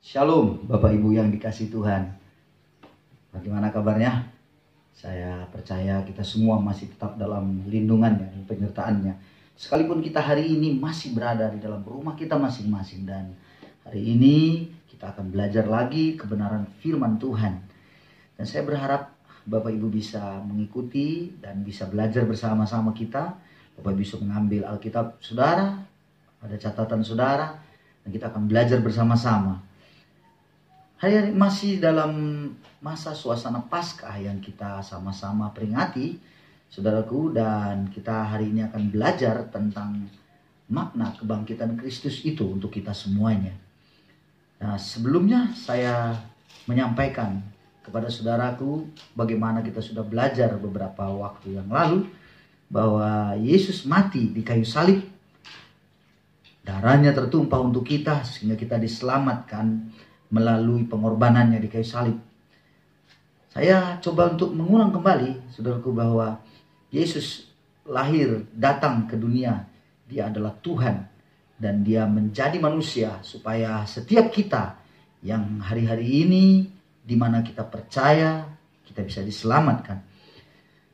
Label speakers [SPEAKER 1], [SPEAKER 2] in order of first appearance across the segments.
[SPEAKER 1] Shalom Bapak Ibu yang dikasihi Tuhan. Bagaimana kabarnya? Saya percaya kita semua masih tetap dalam lindungannya dan penyertaannya. Sekalipun kita hari ini masih berada di dalam rumah kita masing-masing. Dan hari ini kita akan belajar lagi kebenaran firman Tuhan. Dan saya berharap Bapak Ibu bisa mengikuti dan bisa belajar bersama-sama kita. Bapak Ibu bisa mengambil Alkitab saudara, ada catatan saudara, dan kita akan belajar bersama-sama. Hari masih dalam masa suasana Paskah yang kita sama-sama peringati, saudaraku, dan kita hari ini akan belajar tentang makna kebangkitan Kristus itu untuk kita semuanya. Nah, sebelumnya saya menyampaikan kepada saudaraku bagaimana kita sudah belajar beberapa waktu yang lalu bahwa Yesus mati di kayu salib. Darahnya tertumpah untuk kita sehingga kita diselamatkan melalui pengorbanannya di kayu salib. Saya coba untuk mengulang kembali, saudaraku, bahwa Yesus lahir, datang ke dunia. Dia adalah Tuhan dan dia menjadi manusia supaya setiap kita yang hari-hari ini di mana kita percaya, kita bisa diselamatkan.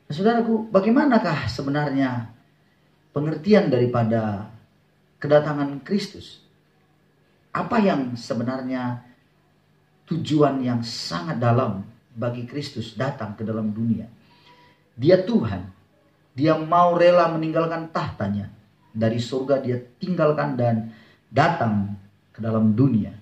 [SPEAKER 1] Nah, saudaraku, bagaimanakah sebenarnya pengertian daripada kedatangan Kristus? Apa yang sebenarnya tujuan yang sangat dalam bagi Kristus datang ke dalam dunia? Dia Tuhan. Dia mau rela meninggalkan tahtanya. Dari surga dia tinggalkan dan datang ke dalam dunia.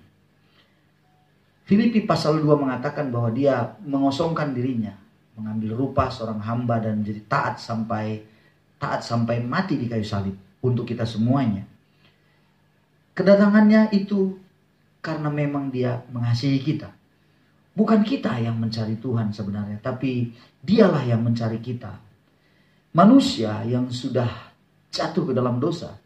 [SPEAKER 1] Filipi pasal 2 mengatakan bahwa dia mengosongkan dirinya, mengambil rupa seorang hamba dan menjadi taat sampai mati di kayu salib untuk kita semuanya. Kedatangannya itu karena memang dia mengasihi kita. Bukan kita yang mencari Tuhan sebenarnya, tapi dialah yang mencari kita. Manusia yang sudah jatuh ke dalam dosa.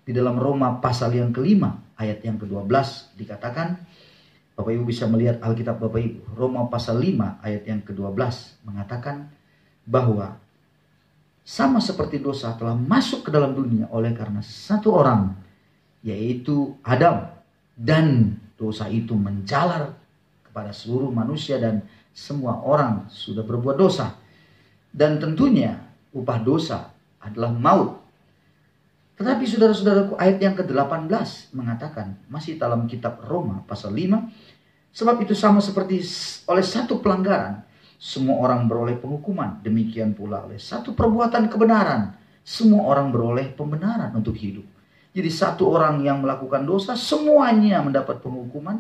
[SPEAKER 1] Di dalam Roma pasal yang ke-5 ayat yang ke-12 dikatakan, Bapak Ibu bisa melihat Alkitab Bapak Ibu. Roma pasal 5 ayat yang ke-12 mengatakan bahwa sama seperti dosa telah masuk ke dalam dunia oleh karena satu orang, yaitu Adam. Dan dosa itu menjalar kepada seluruh manusia dan semua orang sudah berbuat dosa. Dan tentunya upah dosa adalah maut. Tetapi saudara-saudaraku, ayat yang ke-18 mengatakan, masih dalam kitab Roma pasal 5, sebab itu sama seperti oleh satu pelanggaran semua orang beroleh penghukuman, demikian pula oleh satu perbuatan kebenaran semua orang beroleh pembenaran untuk hidup. Jadi satu orang yang melakukan dosa, semuanya mendapat penghukuman.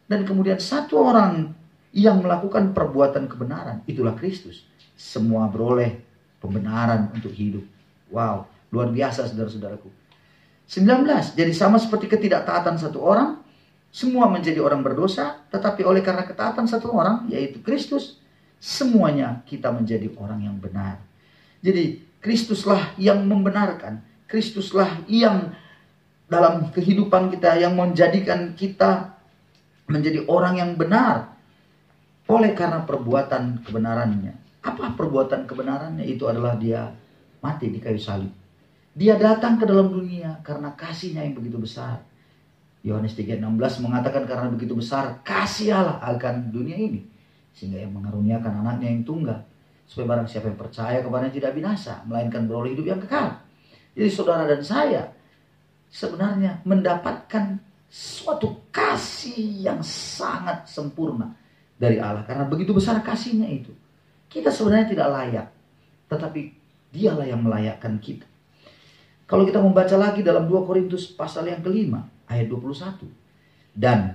[SPEAKER 1] Dan kemudian satu orang yang melakukan perbuatan kebenaran, itulah Kristus. Semua beroleh pembenaran untuk hidup. Wow, luar biasa saudara-saudaraku. 19, jadi sama seperti ketidaktaatan satu orang, semua menjadi orang berdosa. Tetapi oleh karena ketaatan satu orang, yaitu Kristus, semuanya kita menjadi orang yang benar. Jadi Kristuslah yang membenarkan. Kristuslah yang dalam kehidupan kita yang menjadikan kita menjadi orang yang benar oleh karena perbuatan kebenarannya. Apa perbuatan kebenarannya? Itu adalah dia mati di kayu salib. Dia datang ke dalam dunia karena kasihnya yang begitu besar. Yohanes 3:16 mengatakan karena begitu besar kasih Allah akan dunia ini, sehingga yang mengaruniakan anaknya yang tunggal, supaya barang siapa yang percaya kepadanya tidak binasa, melainkan beroleh hidup yang kekal. Jadi saudara dan saya sebenarnya mendapatkan suatu kasih yang sangat sempurna dari Allah. Karena begitu besar kasihnya itu. Kita sebenarnya tidak layak. Tetapi dialah yang melayakkan kita. Kalau kita membaca lagi dalam 2 Korintus pasal yang ke-5 ayat 21. Dan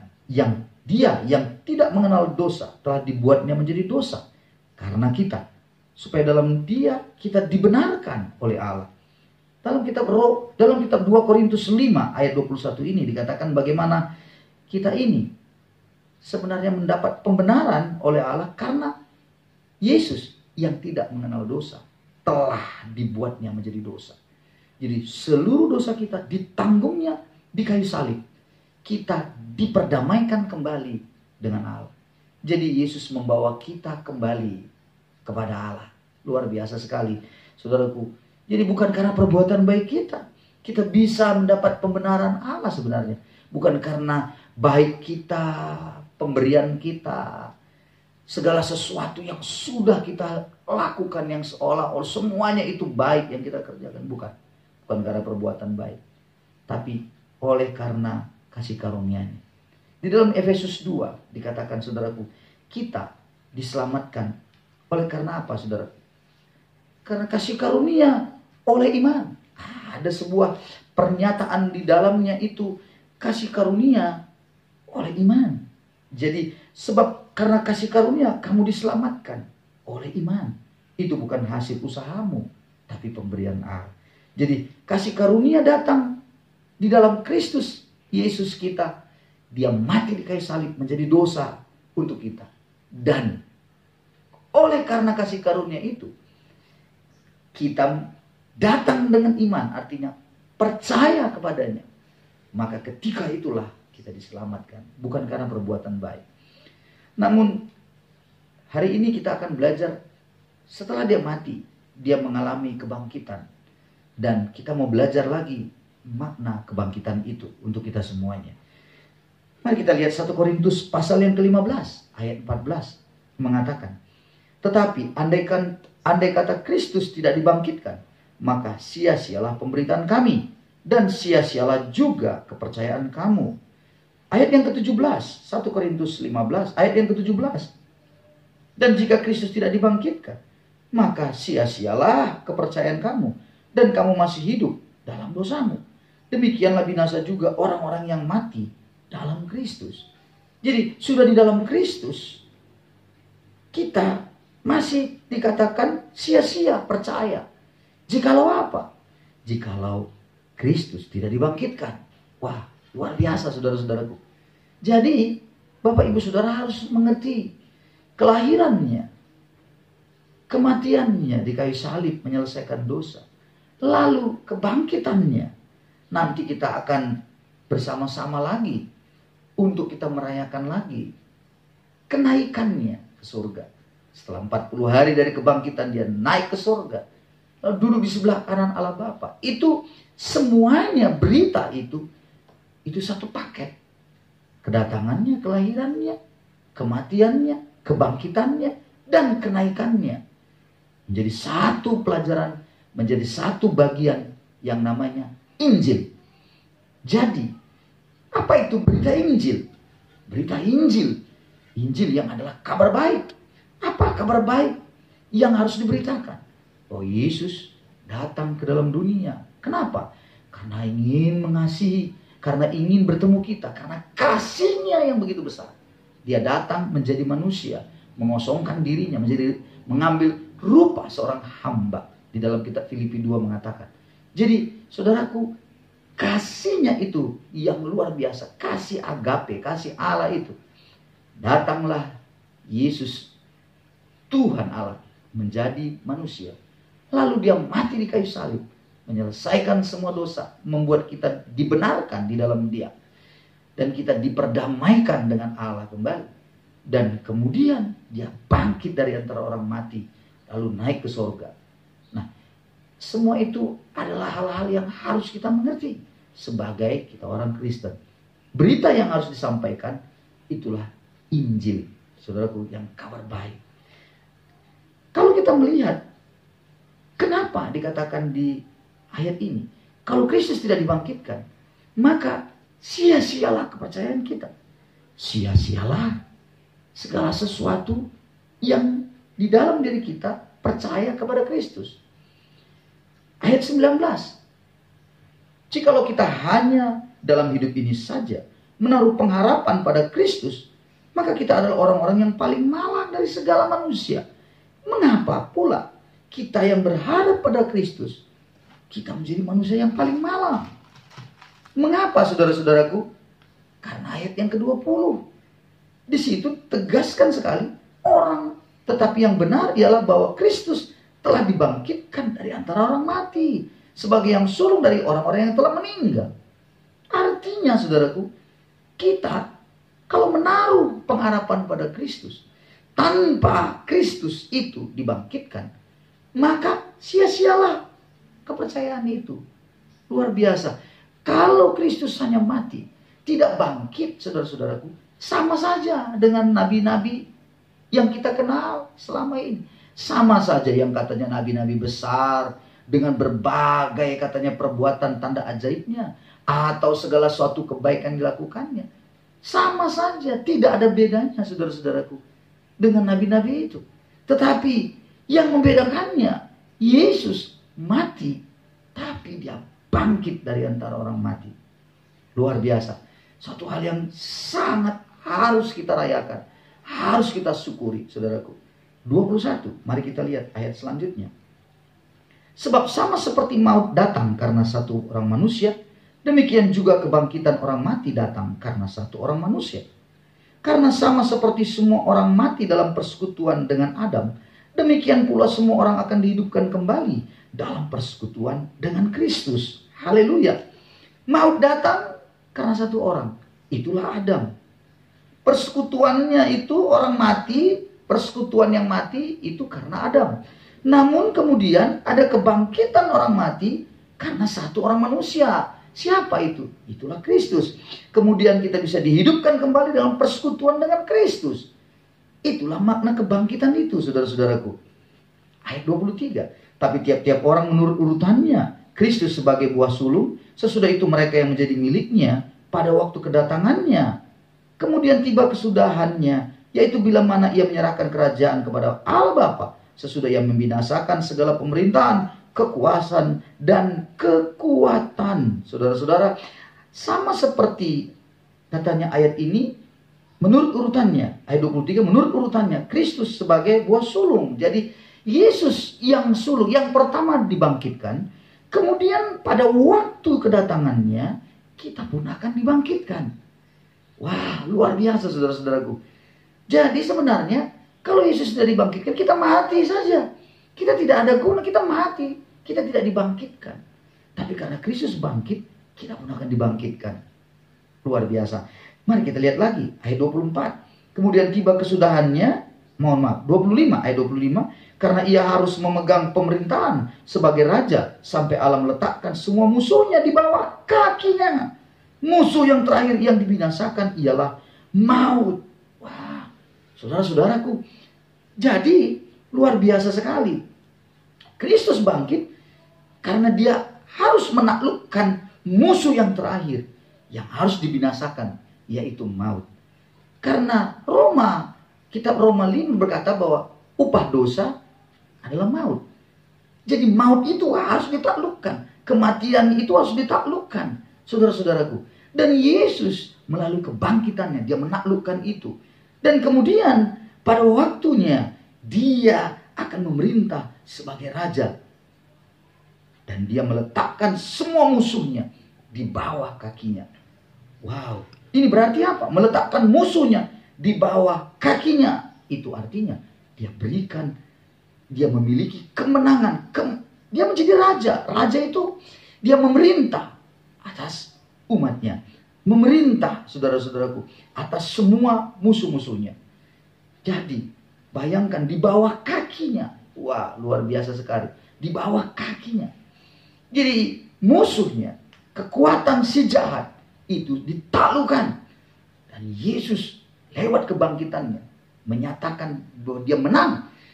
[SPEAKER 1] dia yang tidak mengenal dosa telah dibuatnya menjadi dosa karena kita. Supaya dalam dia kita dibenarkan oleh Allah. Dalam kitab 2 Korintus 5 ayat 21 ini dikatakan bagaimana kita ini sebenarnya mendapat pembenaran oleh Allah karena Yesus yang tidak mengenal dosa telah dibuatnya menjadi dosa. Jadi seluruh dosa kita ditanggungnya di kayu salib. Kita diperdamaikan kembali dengan Allah. Jadi Yesus membawa kita kembali kepada Allah. Luar biasa sekali, saudaraku. Jadi bukan karena perbuatan baik kita bisa mendapat pembenaran Allah sebenarnya. Bukan karena baik kita, pemberian kita, segala sesuatu yang sudah kita lakukan yang seolah-olah semuanya itu baik yang kita kerjakan. Bukan karena perbuatan baik, tapi oleh karena kasih karunia-Nya. Di dalam Efesus 2 dikatakan, saudaraku, kita diselamatkan oleh karena apa, saudara? Karena kasih karunia oleh iman. Ada sebuah pernyataan di dalamnya itu, kasih karunia oleh iman. Jadi sebab karena kasih karunia kamu diselamatkan oleh iman. Itu bukan hasil usahamu, tapi pemberian Allah. Jadi kasih karunia datang di dalam Kristus Yesus kita. Dia mati di kayu salib menjadi dosa untuk kita. Dan oleh karena kasih karunia itu, kita datang dengan iman, artinya percaya kepadanya. Maka ketika itulah kita diselamatkan, bukan karena perbuatan baik. Namun hari ini kita akan belajar setelah dia mati, dia mengalami kebangkitan. Dan kita mau belajar lagi makna kebangkitan itu untuk kita semuanya. Mari kita lihat 1 Korintus pasal yang ke-15 ayat 14 mengatakan, tetapi andai kata Kristus tidak dibangkitkan, maka sia-sialah pemberitaan kami dan sia-sialah juga kepercayaan kamu. Ayat yang ke-17, 1 Korintus 15 ayat yang ke-17. Dan jika Kristus tidak dibangkitkan, maka sia-sialah kepercayaan kamu dan kamu masih hidup dalam dosamu. Demikianlah binasa juga orang-orang yang mati dalam Kristus. Jadi sudah di dalam Kristus, kita masih dikatakan sia-sia percaya. Jikalau apa? Jikalau Kristus tidak dibangkitkan. Wah, luar biasa saudara-saudaraku. Jadi Bapak Ibu Saudara harus mengerti kelahirannya, kematiannya di kayu salib menyelesaikan dosa. Lalu kebangkitannya. Nanti kita akan bersama-sama lagi untuk kita merayakan lagi kenaikannya ke surga. Setelah 40 hari dari kebangkitan dia naik ke surga, lalu duduk di sebelah kanan Allah Bapa. Itu semuanya berita itu satu paket. Kedatangannya, kelahirannya, kematiannya, kebangkitannya, dan kenaikannya. Menjadi satu pelajaran, menjadi satu bagian yang namanya Injil. Jadi apa itu berita Injil? Berita Injil. Injil yang adalah kabar baik. Apa kabar baik yang harus diberitakan? Oh, Yesus datang ke dalam dunia. Kenapa? Karena ingin mengasihi, karena ingin bertemu kita, karena kasihnya yang begitu besar. Dia datang menjadi manusia, mengosongkan dirinya, mengambil rupa seorang hamba. Di dalam kitab Filipi 2 mengatakan. Jadi, saudaraku, kasihnya itu yang luar biasa. Kasih agape, kasih Allah itu. Datanglah Yesus, Tuhan Allah, menjadi manusia. Lalu dia mati di kayu salib, menyelesaikan semua dosa, membuat kita dibenarkan di dalam dia. Dan kita diperdamaikan dengan Allah kembali. Dan kemudian dia bangkit dari antara orang mati, lalu naik ke surga. Nah, semua itu adalah hal-hal yang harus kita mengerti sebagai kita orang Kristen. Berita yang harus disampaikan itulah Injil, saudaraku, yang kabar baik. Kalau kita melihat kenapa dikatakan di ayat ini, kalau Kristus tidak dibangkitkan, maka sia-sialah kepercayaan kita. Sia-sialah segala sesuatu yang di dalam diri kita percaya kepada Kristus. Ayat 19. Jikalau kita hanya dalam hidup ini saja menaruh pengharapan pada Kristus, maka kita adalah orang-orang yang paling malang dari segala manusia. Mengapa pula kita yang berharap pada Kristus, kita menjadi manusia yang paling malang? Mengapa, saudara-saudaraku? Karena ayat yang ke-20. Di situ tegaskan sekali, orang tetapi yang benar ialah bahwa Kristus telah dibangkitkan dari antara orang mati sebagai yang sulung dari orang-orang yang telah meninggal. Artinya, saudaraku, kita kalau menaruh pengharapan pada Kristus, tanpa Kristus itu dibangkitkan, maka sia-sialah kepercayaan itu. Luar biasa. Kalau Kristus hanya mati, tidak bangkit, saudara-saudaraku, sama saja dengan nabi-nabi yang kita kenal selama ini. Sama saja yang katanya nabi-nabi besar, dengan berbagai katanya perbuatan tanda ajaibnya, atau segala suatu kebaikan dilakukannya. Sama saja, tidak ada bedanya saudara-saudaraku dengan nabi-nabi itu. Tetapi yang membedakannya, Yesus mati, tapi dia bangkit dari antara orang mati. Luar biasa. Suatu hal yang sangat harus kita rayakan, harus kita syukuri, saudaraku. 21, mari kita lihat ayat selanjutnya. Sebab sama seperti maut datang karena satu orang manusia, demikian juga kebangkitan orang mati datang karena satu orang manusia. Karena sama seperti semua orang mati dalam persekutuan dengan Adam, demikian pula semua orang akan dihidupkan kembali dalam persekutuan dengan Kristus. Haleluya. Maut datang karena satu orang, itulah Adam. Persekutuannya itu orang mati, persekutuan yang mati itu karena Adam. Namun kemudian ada kebangkitan orang mati karena satu orang manusia. Siapa itu? Itulah Kristus. Kemudian kita bisa dihidupkan kembali dalam persekutuan dengan Kristus. Itulah makna kebangkitan itu, saudara-saudaraku. Ayat 23. Tapi tiap-tiap orang menurut urutannya. Kristus sebagai buah sulung, sesudah itu mereka yang menjadi miliknya pada waktu kedatangannya. Kemudian tiba kesudahannya, yaitu bila mana ia menyerahkan kerajaan kepada Allah Bapa, sesudah ia membinasakan segala pemerintahan, kekuasaan, dan kekuatan. Saudara-saudara, sama seperti katanya ayat ini, menurut urutannya, ayat 23, menurut urutannya, Kristus sebagai buah sulung. Jadi, Yesus yang sulung, yang pertama dibangkitkan, kemudian pada waktu kedatangannya, kita pun akan dibangkitkan. Wah, luar biasa saudara-saudaraku. Jadi sebenarnya kalau Yesus sudah dibangkitkan, kita mati saja. Kita tidak ada guna, kita mati. Kita tidak dibangkitkan. Tapi karena Kristus bangkit, kita pun akan dibangkitkan. Luar biasa. Mari kita lihat lagi ayat 24. Kemudian tiba kesudahannya, 25 ayat 25, karena ia harus memegang pemerintahan sebagai raja sampai Allah meletakkan semua musuhnya di bawah kakinya. Musuh yang terakhir yang dibinasakan ialah maut. Wah, saudara-saudaraku. Jadi, luar biasa sekali. Kristus bangkit karena dia harus menaklukkan musuh yang terakhir yang harus dibinasakan, yaitu maut. Karena kitab Roma 5 berkata bahwa upah dosa adalah maut. Jadi maut itu harus ditaklukkan. Kematian itu harus ditaklukkan, saudara-saudaraku. Dan Yesus melalui kebangkitannya, dia menaklukkan itu. Dan kemudian pada waktunya dia akan memerintah sebagai raja. Dan dia meletakkan semua musuhnya di bawah kakinya. Wow, ini berarti apa? Meletakkan musuhnya di bawah kakinya. Itu artinya dia memiliki kemenangan. Dia menjadi raja. Raja itu dia memerintah atas umatnya. Memerintah, saudara-saudaraku, atas semua musuh-musuhnya. Jadi, bayangkan di bawah kakinya. Wah, luar biasa sekali. Di bawah kakinya. Jadi, musuhnya, kekuatan si jahat, itu ditaklukkan. Dan Yesus lewat kebangkitannya menyatakan bahwa dia menang.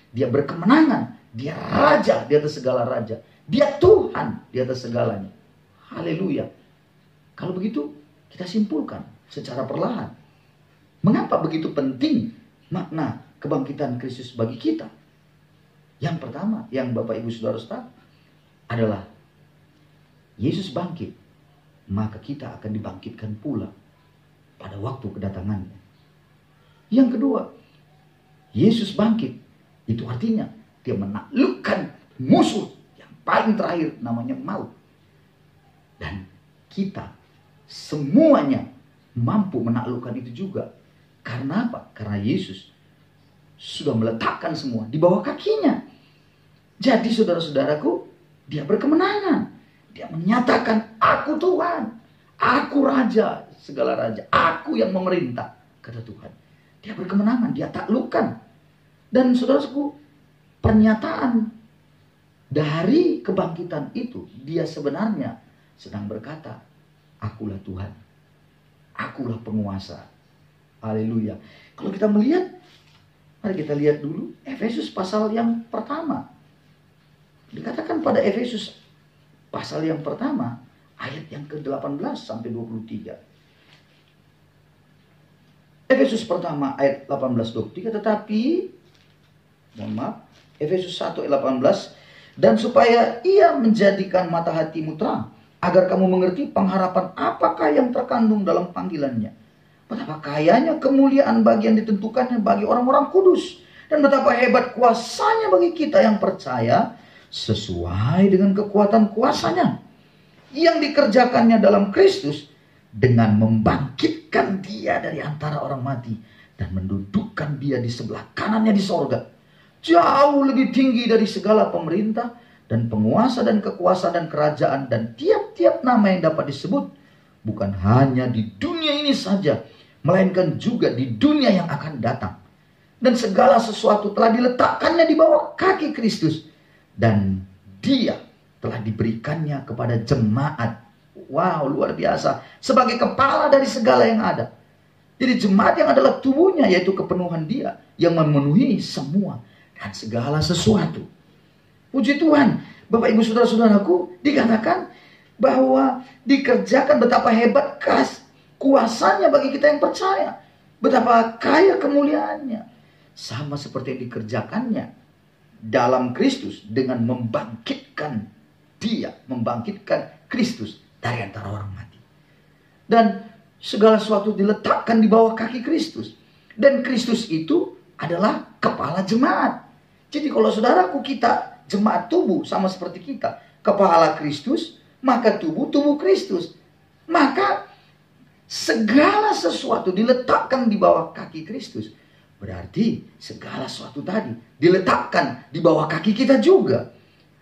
[SPEAKER 1] Dia berkemenangan. Dia raja di atas segala raja. Dia Tuhan di atas segalanya. Haleluya. Kalau begitu, kita simpulkan secara perlahan. Mengapa begitu penting makna kebangkitan Kristus bagi kita? Yang pertama, yang Bapak Ibu Saudara tahu adalah Yesus bangkit, maka kita akan dibangkitkan pula pada waktu kedatangannya. Yang kedua, Yesus bangkit, itu artinya dia menaklukkan musuh yang paling terakhir, namanya maut. Dan kita semuanya mampu menaklukkan itu juga. Karena apa? Karena Yesus sudah meletakkan semua di bawah kakinya. Jadi saudara-saudaraku, dia berkemenangan. Dia menyatakan, aku Tuhan, aku Raja, segala Raja, aku yang memerintah, kata Tuhan. Dia berkemenangan, dia taklukkan. Dan saudaraku, pernyataan dari kebangkitan itu, dia sebenarnya sedang berkata, akulah Tuhan. akulah penguasa. Haleluya. Kalau kita melihat, mari kita lihat dulu Efesus pasal yang pertama. Dikatakan pada Efesus pasal yang pertama, ayat yang ke-18 sampai 23. Efesus pertama ayat 18-23, tetapi mohon maaf, Efesus 1 ayat 18, dan supaya ia menjadikan mata hatimu terang, agar kamu mengerti pengharapan apakah yang terkandung dalam panggilannya. Betapa kayanya kemuliaan bagi yang ditentukannya bagi orang-orang kudus, dan betapa hebat kuasanya bagi kita yang percaya, sesuai dengan kekuatan kuasanya yang dikerjakannya dalam Kristus, dengan membangkitkan dia dari antara orang mati dan mendudukkan dia di sebelah kanannya di sorga, jauh lebih tinggi dari segala pemerintah dan penguasa dan kekuasaan dan kerajaan dan tiap-tiap nama yang dapat disebut, bukan hanya di dunia ini saja, melainkan juga di dunia yang akan datang. Dan segala sesuatu telah diletakkannya di bawah kaki Kristus, dan dia telah diberikannya kepada jemaat. Wow, luar biasa. Sebagai kepala dari segala yang ada. Jadi jemaat yang adalah tubuhnya, yaitu kepenuhan dia, yang memenuhi semua dan segala sesuatu. Puji Tuhan. Bapak ibu saudara-saudaraku, dikatakan bahwa dikerjakan betapa hebat kuasanya bagi kita yang percaya. Betapa kaya kemuliaannya. Sama seperti yang dikerjakannya dalam Kristus dengan membangkitkan dia, membangkitkan Kristus dari antara orang mati. Dan segala sesuatu diletakkan di bawah kaki Kristus. Dan Kristus itu adalah kepala jemaat. Jadi kalau saudaraku, kita jemaat tubuh sama seperti kita. Kepala Kristus, maka tubuh Kristus. Maka segala sesuatu diletakkan di bawah kaki Kristus. Berarti segala sesuatu tadi diletakkan di bawah kaki kita juga.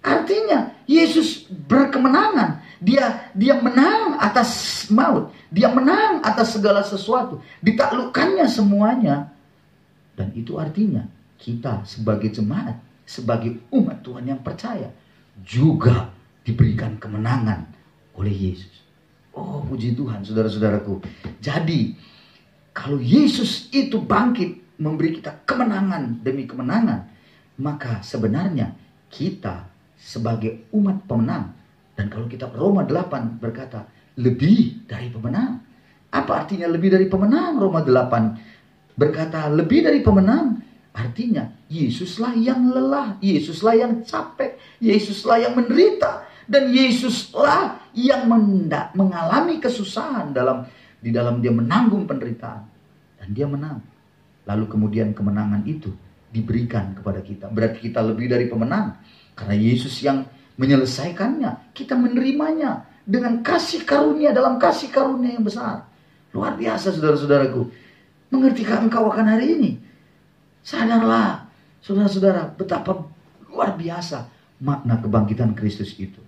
[SPEAKER 1] Artinya Yesus berkemenangan. Dia menang atas maut. Dia menang atas segala sesuatu. Ditaklukkannya semuanya. Dan itu artinya kita sebagai jemaat, sebagai umat Tuhan yang percaya, juga diberikan kemenangan oleh Yesus. Oh, puji Tuhan, saudara-saudaraku. Jadi kalau Yesus itu bangkit memberi kita kemenangan demi kemenangan, maka sebenarnya kita sebagai umat pemenang. Dan kalau kita Roma 8 berkata lebih dari pemenang. Apa artinya lebih dari pemenang? Roma 8 berkata lebih dari pemenang. Artinya Yesuslah yang lelah, Yesuslah yang capek, Yesuslah yang menderita, dan Yesuslah yang mengalami kesusahan di dalam dia menanggung penderitaan, dan dia menang. Lalu kemudian kemenangan itu diberikan kepada kita. Berarti kita lebih dari pemenang karena Yesus yang menyelesaikannya, kita menerimanya dengan kasih karunia, dalam kasih karunia yang besar. Luar biasa, saudara-saudaraku. Mengertikah engkau akan hari ini? Sadarlah, saudara-saudara, betapa luar biasa makna kebangkitan Kristus itu.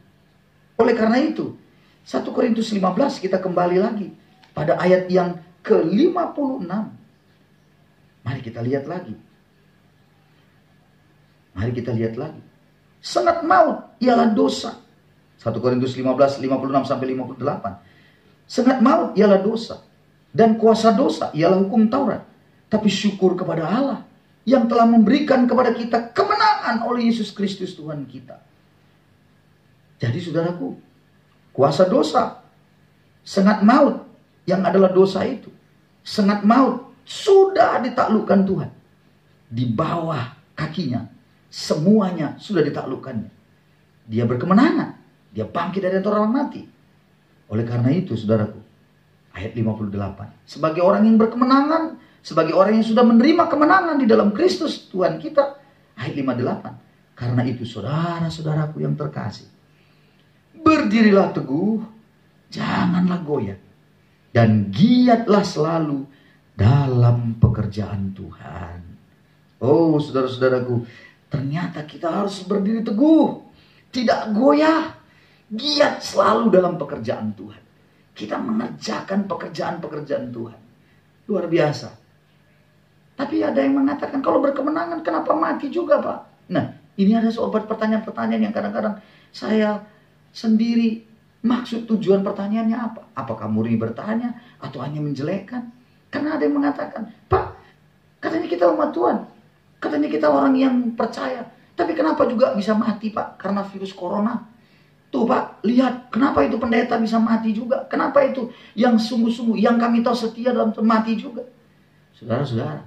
[SPEAKER 1] Oleh karena itu, 1 Korintus 15 kita kembali lagi pada ayat yang ke-56. Mari kita lihat lagi. Mari kita lihat lagi. Sengat maut ialah dosa. 1 Korintus 15, 56 sampai 58. Sengat maut ialah dosa. Dan kuasa dosa ialah hukum Taurat. Tapi syukur kepada Allah yang telah memberikan kepada kita kemenangan oleh Yesus Kristus Tuhan kita. Jadi saudaraku, kuasa dosa, sengat maut yang adalah dosa itu, sengat maut sudah ditaklukkan Tuhan. Di bawah kakinya semuanya sudah ditaklukkannya. Dia berkemenangan. Dia bangkit dari antara orang mati. Oleh karena itu, saudaraku, ayat 58. Sebagai orang yang berkemenangan, sebagai orang yang sudah menerima kemenangan di dalam Kristus Tuhan kita. Ayat 58. Karena itu, saudara-saudaraku yang terkasih, berdirilah teguh, janganlah goyah, dan giatlah selalu dalam pekerjaan Tuhan. Oh, saudara-saudaraku, ternyata kita harus berdiri teguh, tidak goyah, giat selalu dalam pekerjaan Tuhan. Kita mengerjakan pekerjaan-pekerjaan Tuhan. Luar biasa. Tapi ada yang mengatakan, kalau berkemenangan kenapa mati juga, Pak? Nah, ini ada sobat pertanyaan-pertanyaan yang kadang-kadang saya sendiri Maksud tujuan pertanyaannya apa? Apakah murni bertanya atau hanya menjelekkan? Karena ada yang mengatakan, Pak, katanya kita umat Tuhan. Katanya kita orang yang percaya. Tapi kenapa juga bisa mati, Pak? Karena virus corona. Tuh, Pak, lihat. Kenapa itu pendeta bisa mati juga? Kenapa itu yang sungguh-sungguh, yang kami tahu setia dalam mati juga? Saudara-saudara,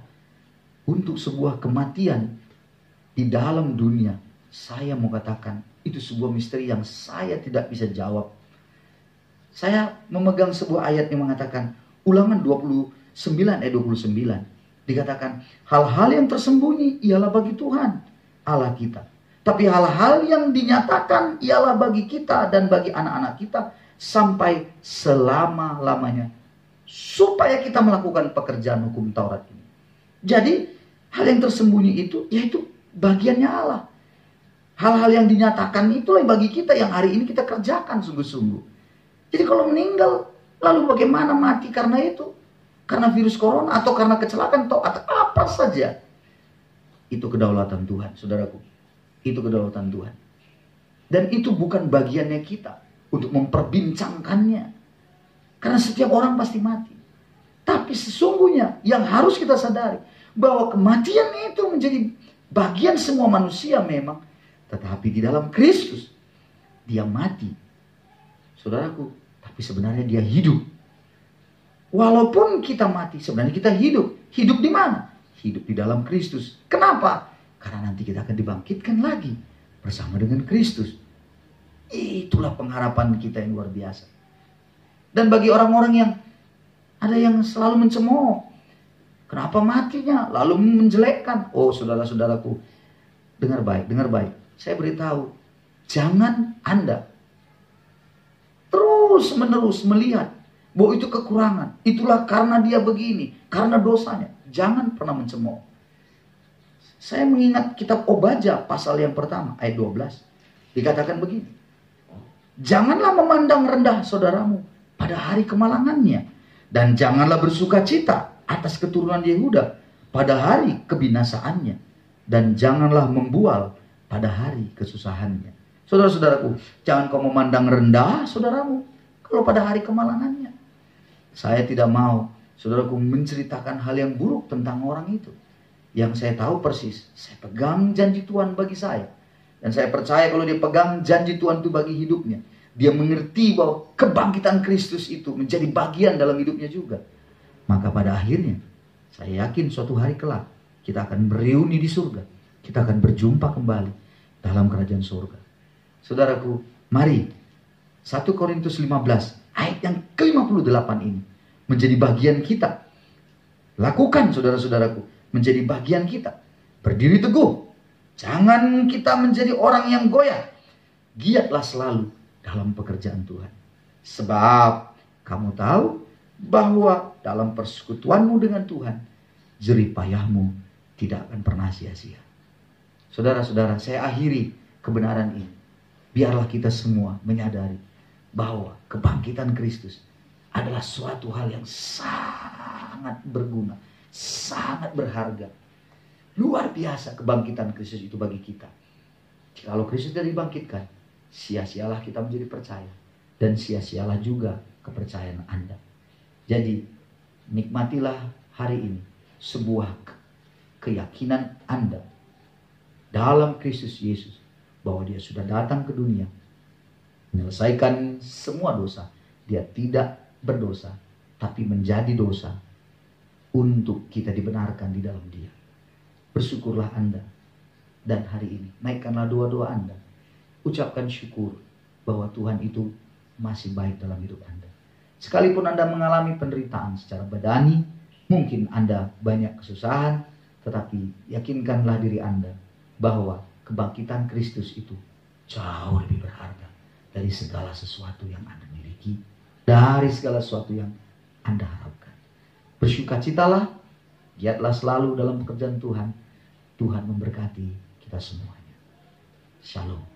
[SPEAKER 1] untuk sebuah kematian di dalam dunia, saya mau katakan, itu sebuah misteri yang saya tidak bisa jawab. Saya memegang sebuah ayat yang mengatakan, Ulangan 29 ayat 29. Dikatakan, hal-hal yang tersembunyi ialah bagi Tuhan, Allah kita. Tapi hal-hal yang dinyatakan ialah bagi kita dan bagi anak-anak kita sampai selama-lamanya. Supaya kita melakukan pekerjaan hukum Taurat ini. Jadi, hal yang tersembunyi itu, yaitu bagiannya Allah. Hal-hal yang dinyatakan itulah bagi kita yang hari ini kita kerjakan sungguh-sungguh. Jadi kalau meninggal, lalu bagaimana mati karena itu? Karena virus corona atau karena kecelakaan atau apa saja. Itu kedaulatan Tuhan, saudaraku. Itu kedaulatan Tuhan. Dan itu bukan bagiannya kita untuk memperbincangkannya. Karena setiap orang pasti mati. Tapi sesungguhnya yang harus kita sadari, bahwa kematian itu menjadi bagian semua manusia memang. Tetapi di dalam Kristus, dia mati. Saudaraku, tapi sebenarnya dia hidup. Walaupun kita mati, sebenarnya kita hidup. Hidup di mana? Hidup di dalam Kristus. Kenapa? Karena nanti kita akan dibangkitkan lagi bersama dengan Kristus. Itulah pengharapan kita yang luar biasa. Dan bagi orang-orang yang ada yang selalu mencemooh, kenapa matinya? Lalu menjelekkan. Oh, saudara-saudaraku, dengar baik, dengar baik. Saya beritahu, jangan Anda terus-menerus melihat bahwa itu kekurangan. Itulah karena dia begini, karena dosanya. Jangan pernah mencemooh. Saya mengingat kitab Obadja pasal yang pertama, ayat 12. Dikatakan begini. Janganlah memandang rendah saudaramu pada hari kemalangannya. Dan janganlah bersuka cita atas keturunan Yehuda pada hari kebinasaannya. Dan janganlah membual pada hari kesusahannya. Saudara-saudaraku, jangan kau memandang rendah saudaramu kalau pada hari kemalangannya. Saya tidak mau saudaraku menceritakan hal yang buruk tentang orang itu. Yang saya tahu persis, saya pegang janji Tuhan bagi saya. Dan saya percaya kalau dia pegang janji Tuhan itu bagi hidupnya, dia mengerti bahwa kebangkitan Kristus itu menjadi bagian dalam hidupnya juga. Maka pada akhirnya, saya yakin suatu hari kelak, kita akan bereuni di surga. Kita akan berjumpa kembali dalam kerajaan surga. Saudaraku, mari 1 Korintus 15 ayat yang ke-58 ini menjadi bagian kita. Lakukan saudara-saudaraku, menjadi bagian kita. Berdiri teguh. Jangan kita menjadi orang yang goyah. Giatlah selalu dalam pekerjaan Tuhan. Sebab kamu tahu bahwa dalam persekutuanmu dengan Tuhan, jerih payahmu tidak akan pernah sia-sia. Saudara-saudara, saya akhiri kebenaran ini. Biarlah kita semua menyadari bahwa kebangkitan Kristus adalah suatu hal yang sangat berguna, sangat berharga. Luar biasa kebangkitan Kristus itu bagi kita. Kalau Kristus tidak dibangkitkan, sia-sialah kita menjadi percaya. Dan sia-sialah juga kepercayaan Anda. Jadi, nikmatilah hari ini sebuah keyakinan Anda dalam Kristus Yesus, bahwa dia sudah datang ke dunia, menyelesaikan semua dosa. Dia tidak berdosa, tapi menjadi dosa untuk kita dibenarkan di dalam dia. Bersyukurlah Anda. Dan hari ini, naikkanlah doa-doa Anda. Ucapkan syukur bahwa Tuhan itu masih baik dalam hidup Anda. Sekalipun Anda mengalami penderitaan secara badani, mungkin Anda banyak kesusahan, tetapi yakinkanlah diri Anda bahwa kebangkitan Kristus itu jauh lebih berharga dari segala sesuatu yang Anda miliki, dari segala sesuatu yang Anda harapkan. Bersukacitalah, giatlah selalu dalam pekerjaan Tuhan. Tuhan memberkati kita semuanya. Shalom.